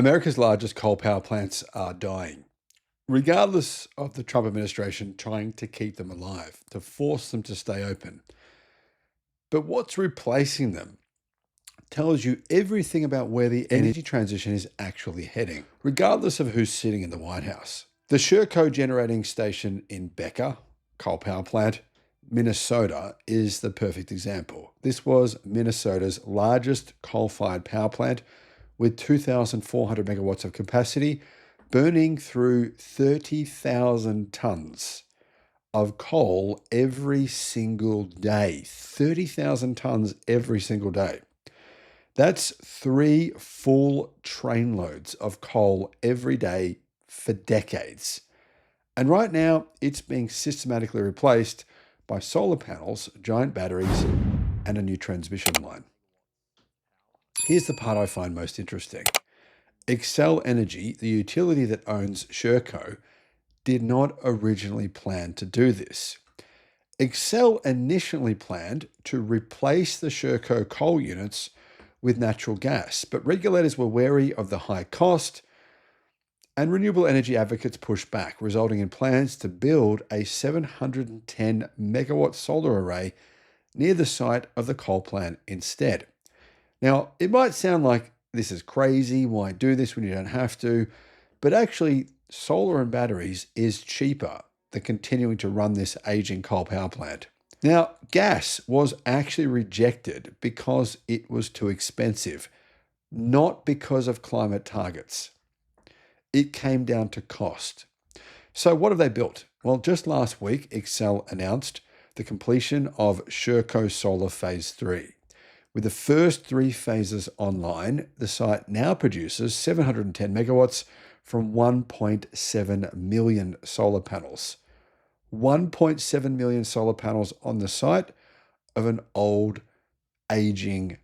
America's largest coal power plants are dying, regardless of the Trump administration trying to keep them alive, to force them to stay open. But what's replacing them tells you everything about where the energy transition is actually heading, regardless of who's sitting in the White House. The Sherco generating station in Becker, coal power plant, Minnesota, is the perfect example. This was Minnesota's largest coal-fired power plant with 2,400 megawatts of capacity, burning through 30,000 tons of coal every single day. 30,000 tons every single day. That's 3 full trainloads of coal every day for decades. And right now, it's being systematically replaced by solar panels, giant batteries, and a new transmission line. Here's the part I find most interesting. Xcel Energy, the utility that owns Sherco, did not originally plan to do this. Xcel initially planned to replace the Sherco coal units with natural gas, but regulators were wary of the high cost, and renewable energy advocates pushed back, resulting in plans to build a 710 megawatt solar array near the site of the coal plant instead. Now, it might sound like this is crazy, why do this when you don't have to? But actually, solar and batteries is cheaper than continuing to run this aging coal power plant. Now, gas was actually rejected because it was too expensive, not because of climate targets. It came down to cost. So what have they built? Well, just last week, Xcel announced the completion of Sherco Solar Phase 3. With the first 3 phases online, the site now produces 710 megawatts from 1.7 million solar panels. 1.7 million solar panels on the site of an old, aging,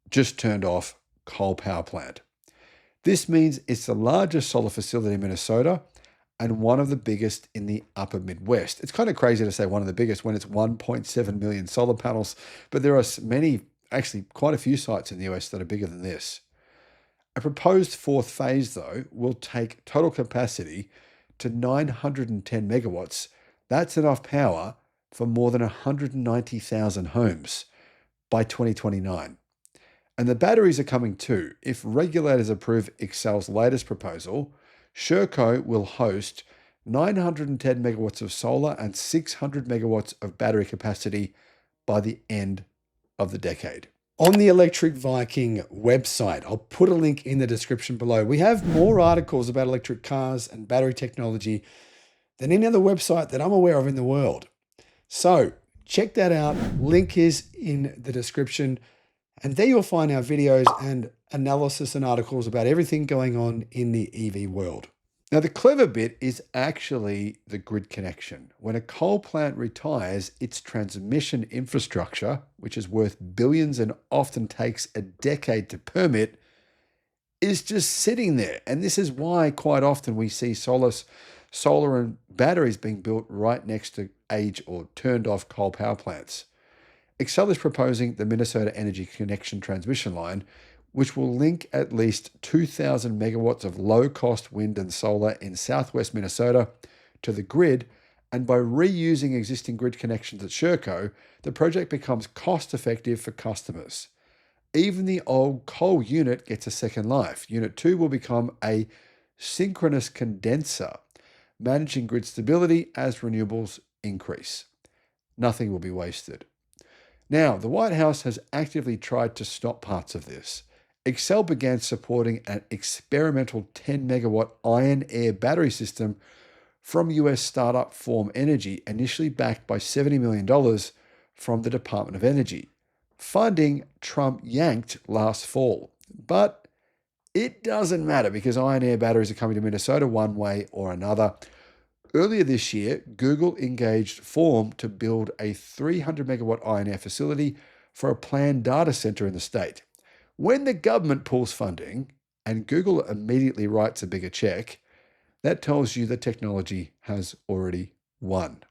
just turned off coal power plant. This means it's the largest solar facility in Minnesota and one of the biggest in the upper Midwest. It's kind of crazy to say one of the biggest when it's 1.7 million solar panels, but there are many, actually quite a few sites in the US that are bigger than this. A proposed 4th phase, though, will take total capacity to 910 megawatts. That's enough power for more than 190,000 homes by 2029. And the batteries are coming too. If regulators approve Xcel's latest proposal, Sherco will host 910 megawatts of solar and 600 megawatts of battery capacity by the end of the decade. On the Electric Viking website, I'll put a link in the description below. We have more articles about electric cars and battery technology than any other website that I'm aware of in the world. So check that out. Link is in the description. And there you'll find our videos and analysis and articles about everything going on in the EV world. Now, the clever bit is actually the grid connection. When a coal plant retires, its transmission infrastructure, which is worth billions and often takes a decade to permit, is just sitting there. And this is why quite often we see solar and batteries being built right next to aged or turned off coal power plants. Xcel is proposing the Minnesota Energy Connection transmission line, which will link at least 2,000 megawatts of low-cost wind and solar in southwest Minnesota to the grid, and by reusing existing grid connections at Sherco, the project becomes cost-effective for customers. Even the old coal unit gets a second life. Unit 2 will become a synchronous condenser, managing grid stability as renewables increase. Nothing will be wasted. Now, the White House has actively tried to stop parts of this. Xcel began supporting an experimental 10 megawatt iron-air battery system from US startup Form Energy, initially backed by $70 million from the Department of Energy. Funding Trump yanked last fall. But it doesn't matter because iron-air batteries are coming to Minnesota one way or another. Earlier this year, Google engaged Form to build a 300 megawatt iron-air facility for a planned data center in the state. When the government pulls funding and Google immediately writes a bigger check, that tells you the technology has already won.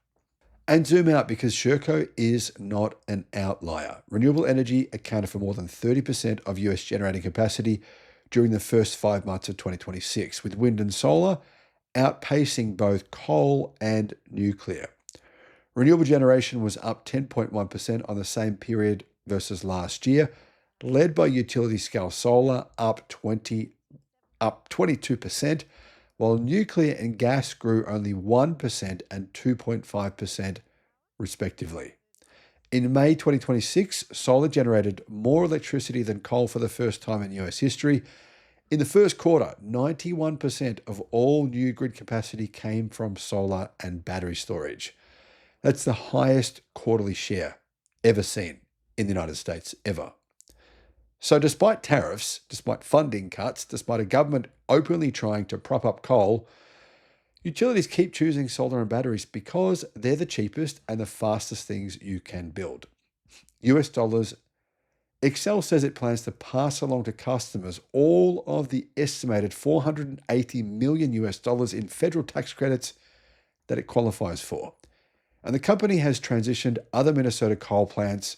And zoom out because Sherco is not an outlier. Renewable energy accounted for more than 30% of US generating capacity during the first 5 months of 2026, with wind and solar outpacing both coal and nuclear. Renewable generation was up 10.1% on the same period versus last year, led by utility-scale solar up 22%, while nuclear and gas grew only 1% and 2.5% respectively. In May 2026, solar generated more electricity than coal for the first time in US history. In the first quarter, 91% of all new grid capacity came from solar and battery storage. That's the highest quarterly share ever seen in the United States, ever. So despite tariffs, despite funding cuts, despite a government openly trying to prop up coal, utilities keep choosing solar and batteries because they're the cheapest and the fastest things you can build. US dollars. Xcel says it plans to pass along to customers all of the estimated $480 million in federal tax credits that it qualifies for. And the company has transitioned other Minnesota coal plants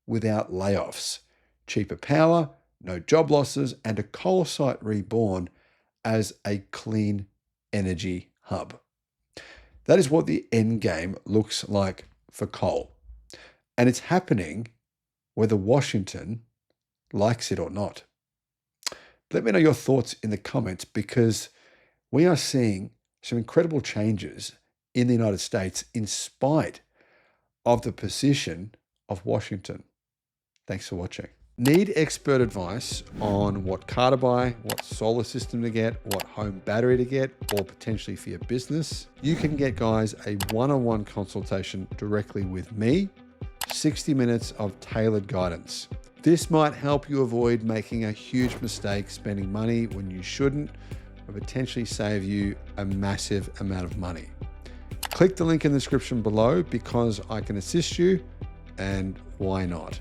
without layoffs, cheaper power, no job losses, and a coal site reborn as a clean energy hub. That is what the endgame looks like for coal. And it's happening whether Washington likes it or not. Let me know your thoughts in the comments, because we are seeing some incredible changes in the United States in spite of the position of Washington. Thanks for watching. Need expert advice on what car to buy, what solar system to get, what home battery to get, or potentially for your business? You can get, guys, a one-on-one consultation directly with me, 60 minutes of tailored guidance. This might help you avoid making a huge mistake spending money when you shouldn't, or potentially save you a massive amount of money. Click the link in the description below because I can assist you, and why not?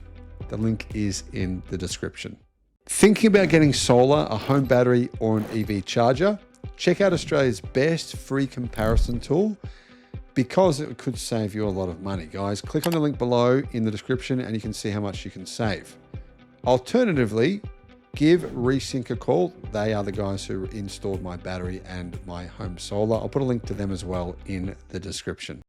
The link is in the description. Thinking about getting solar, a home battery, or an EV charger? Check out Australia's best free comparison tool, because it could save you a lot of money. Guys, click on the link below in the description and you can see how much you can save. Alternatively, give Resync a call. They are the guys who installed my battery and my home solar. I'll put a link to them as well in the description.